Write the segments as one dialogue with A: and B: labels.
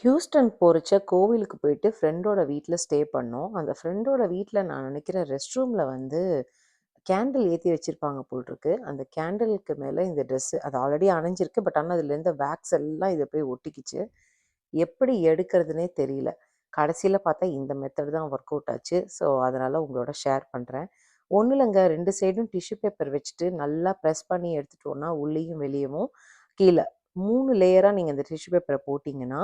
A: Houston போறச்ச கோவிலுக்கு போயிட்டு ஃப்ரெண்டோட வீட்ல ஸ்டே பண்ணோம். அந்த ஃப்ரெண்டோட வீட்ல நான் நினைக்கிறேன் ரெஸ்ட் ரூம்ல வந்து கேண்டில் ஏத்தி வச்சிருப்பாங்க போல்ருக்கு. அந்த கேண்டிலுக்கு மேல இந்த ட்ரெஸ்ஸு அது ஆல்ரெடி அணைஞ்சிருக்கு. பட் ஆனா அதுலேருந்து வேக்ஸ் எல்லாம் இத போய் ஒட்டிக்கிச்சு. எப்படி எடுக்கிறதுன்னே தெரியல. கடைசியில பார்த்தா இந்த மெத்தட் தான் ஒர்க் அவுட் ஆச்சு. ஸோ அதனால உங்களோட ஷேர் பண்றேன். ஒண்ணும் இல்லங்க 2 சைடும் டிஷ்யூ பேப்பர் வச்சுட்டு நல்லா ப்ரெஸ் பண்ணி எடுத்துட்டோம்னா, உள்ளேயும் வெளியவும் கீழ 3 லேயரா நீங்க இந்த டிஷ்யூ பேப்பர போட்டீங்கன்னா,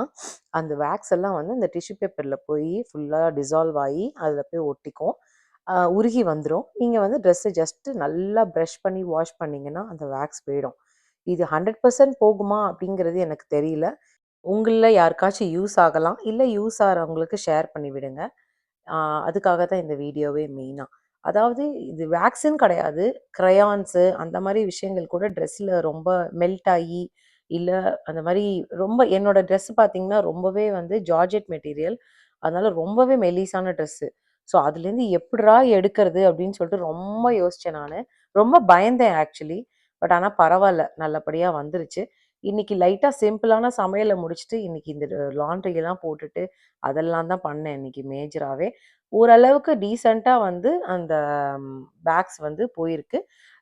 A: அந்த வேக்ஸ் எல்லாம் வந்து அந்த டிஷ்யூ பேப்பர்ல போய் ஃபுல்லா டிசால்வ் ஆயி அதுல போய் ஒட்டிக்கும். உருகி வந்துரும். நீங்க வந்து ட்ரெஸ்ஸ ஜஸ்ட்டு நல்லா பிரஷ் பண்ணி வாஷ் பண்ணீங்கன்னா, அந்த வேக்ஸ் போயிடும். இது 100% போகுமா அப்படிங்கிறது எனக்கு தெரியல. உங்கள்ல யாருக்காச்சும் யூஸ் ஆகலாம். இல்ல யூஸ் ஆறவங்களுக்கு ஷேர் பண்ணி விடுங்க. ஆ அதுக்காக தான் இந்த வீடியோவே மெயினா. அதாவது இது வேக்ஸ்ன்னு கிடையாது. கிரையான்ஸு அந்த மாரி விஷயங்கள் கூட ட்ரெஸ்ல ரொம்ப மெல்ட் ஆயி, இல்ல அந்த மாரி ரொம்ப என்னோட ட்ரெஸ் பார்த்தீங்கன்னா, ரொம்பவே வந்து ஜார்ஜெட் மெட்டீரியல். அதனால ரொம்பவே மெல்லிசான ட்ரெஸ்ஸு. ஸோ அதுலேருந்து எப்புட்றா எடுக்கறது அப்படின்னு சொல்லிட்டு ரொம்ப யோசிச்சேன் நானு. ரொம்ப பயந்தேன் ஆக்சுவலி. பட் ஆனா பரவால்ல. நல்லபடியா வந்துருச்சு. இன்னைக்கு லைட்டா சிம்பிளான சமையல முடிச்சுட்டு, இன்னைக்கு இந்த லாண்ட்ரியெல்லாம் போட்டுட்டு, அதெல்லாம் தான் பண்ணேன் இன்னைக்கு மேஜராவே. ஓரளவுக்கு டீசென்ட்டா வந்து அந்த பேக்ஸ் வந்து போயிருக்கு.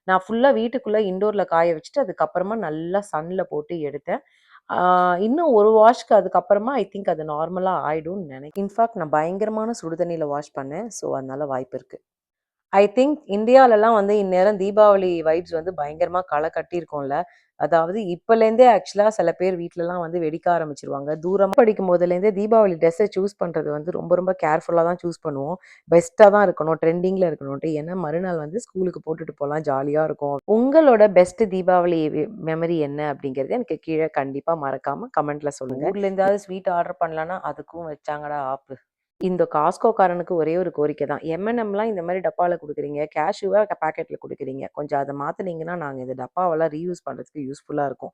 A: நான் ஃபுல்லா வீட்டுக்குள்ள இன்டோர்ல காய வச்சுட்டு, அதுக்கப்புறமா நல்லா சன்ல போட்டு எடுத்தேன். ஆ இன்னும் ஒரு வாஷ்க்கு அதுக்கப்புறமா ஐ திங்க் அது நார்மலா ஆயிடும்னு இன்ஃபாக்ட் நான் பயங்கரமான சுடு தண்ணீல வாஷ் பண்ணேன். ஸோ அதனால வாய்ப்பு இருக்கு. ஐ திங்க் இந்தியாலலாம் வந்து இந்நேரம் தீபாவளி வைப்ஸ் வந்து பயங்கரமா களை கட்டியிருக்கும்ல. அதாவது இப்பலேருந்தே ஆக்சுவலா சில பேர் வீட்லலாம் வந்து வெடிக்க ஆரம்பிச்சுருவாங்க. தூரமா படிக்கும் போதுலேருந்தே தீபாவளி ட்ரெஸ்ஸ சூஸ் பண்றது வந்து ரொம்ப ரொம்ப கேர்ஃபுல்லா தான் சூஸ் பண்ணுவோம். பெஸ்ட்டா தான் இருக்கணும், ட்ரெண்டிங்ல இருக்கணுன்ட்டு. ஏன்னா மறுநாள் வந்து ஸ்கூலுக்கு போட்டுட்டு போலாம், ஜாலியா இருக்கும். உங்களோட பெஸ்ட் தீபாவளி மெமரி என்ன அப்படிங்கிறத எனக்கு கீழ கண்டிப்பா மறக்காம கமெண்ட்ல சொல்லுங்க. ஊர்ல இருந்தாவது ஸ்வீட் ஆர்டர் பண்ணலான்னா, அதுக்கும் வச்சாங்கடா ஆப்பு. இந்த காஸ்ட்கோக்காரனுக்கு ஒரே ஒரு கோரிக்கை தான். M&Mலாம் இந்த மாரி டப்பால குடுக்குறீங்க. கேஷ்யூவா பாக்கெட்ல குடுக்குறீங்க. கொஞ்சம் அத மாத்துனீங்கன்னா, நாங்க இந்த டப்பாவெல்லாம் ரீயூஸ் பண்றதுக்கு யூஸ்ஃபுல்லா இருக்கும்.